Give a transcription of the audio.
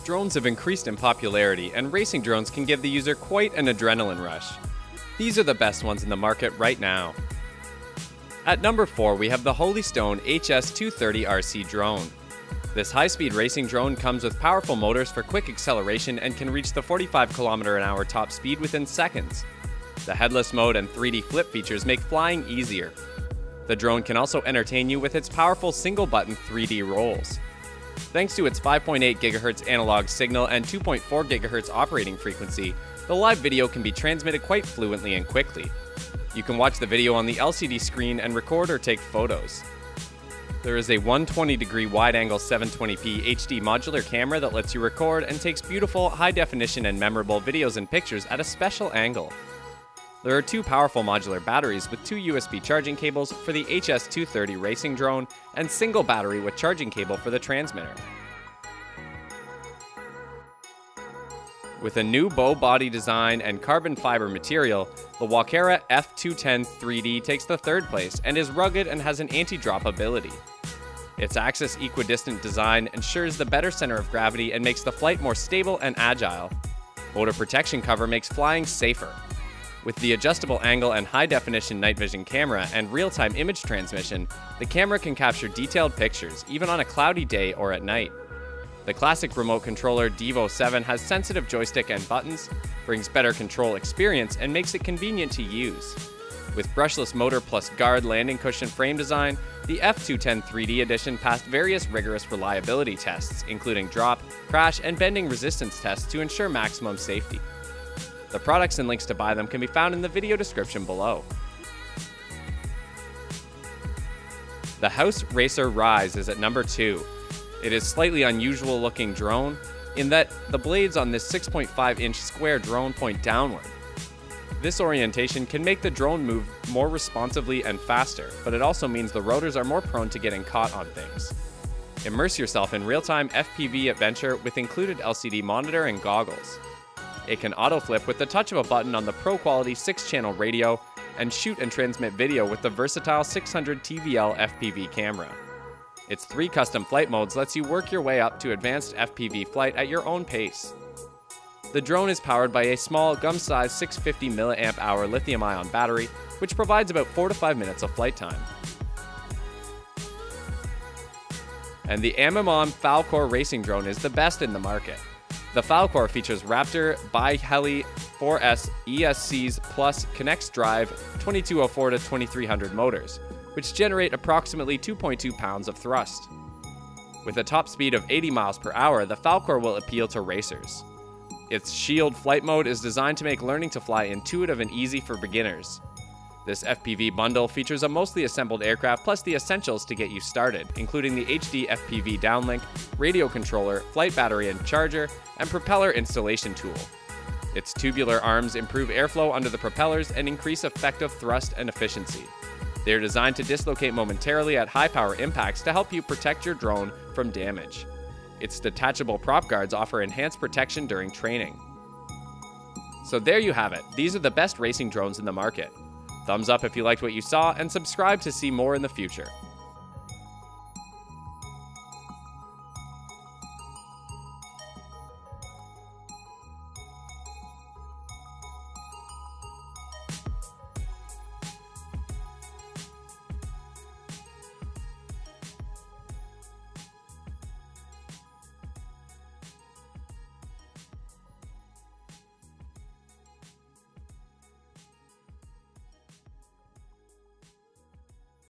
Drones have increased in popularity, and racing drones can give the user quite an adrenaline rush. These are the best ones in the market right now. At number 4, we have the Holy Stone HS230RC drone. This high-speed racing drone comes with powerful motors for quick acceleration and can reach the 45 km/h top speed within seconds. The headless mode and 3D flip features make flying easier. The drone can also entertain you with its powerful single-button 3D rolls. Thanks to its 5.8 GHz analog signal and 2.4 GHz operating frequency, the live video can be transmitted quite fluently and quickly. You can watch the video on the LCD screen and record or take photos. There is a 120-degree wide-angle 720p HD modular camera that lets you record and takes beautiful, high-definition and memorable videos and pictures at a special angle. There are 2 powerful modular batteries with 2 USB charging cables for the HS230 racing drone and single battery with charging cable for the transmitter. With a new bow body design and carbon fiber material, the Falkor F210 3D takes the 3rd place and is rugged and has an anti-drop ability. Its axis equidistant design ensures the better center of gravity and makes the flight more stable and agile. Motor protection cover makes flying safer. With the adjustable angle and high-definition night vision camera and real-time image transmission, the camera can capture detailed pictures, even on a cloudy day or at night. The classic remote controller Devo 7 has sensitive joystick and buttons, brings better control experience, and makes it convenient to use. With brushless motor plus guard landing cushion frame design, the F210 3D edition passed various rigorous reliability tests, including drop, crash, and bending resistance tests to ensure maximum safety. The products and links to buy them can be found in the video description below. The House Racer Rise is at number 2. It is slightly unusual looking drone in that the blades on this 6.5-inch square drone point downward. This orientation can make the drone move more responsively and faster, but it also means the rotors are more prone to getting caught on things. Immerse yourself in real-time FPV adventure with included LCD monitor and goggles. It can auto-flip with the touch of a button on the pro-quality 6-channel radio and shoot and transmit video with the versatile 600 TVL FPV camera. Its 3 custom flight modes lets you work your way up to advanced FPV flight at your own pace. The drone is powered by a small, gum-sized 650 mAh lithium-ion battery, which provides about 4 to 5 minutes of flight time. And the amma Falkor racing drone is the best in the market. The Falkor features Raptor Bi-Heli 4S ESCs plus Connects Drive 2204 to 2300 motors, which generate approximately 2.2 pounds of thrust. With a top speed of 80 miles per hour, the Falkor will appeal to racers. Its Shield flight mode is designed to make learning to fly intuitive and easy for beginners. This FPV bundle features a mostly assembled aircraft plus the essentials to get you started, including the HD FPV downlink, radio controller, flight battery and charger, and propeller installation tool. Its tubular arms improve airflow under the propellers and increase effective thrust and efficiency. They are designed to dislocate momentarily at high power impacts to help you protect your drone from damage. Its detachable prop guards offer enhanced protection during training. So there you have it. These are the best racing drones in the market. Thumbs up if you liked what you saw, and subscribe to see more in the future.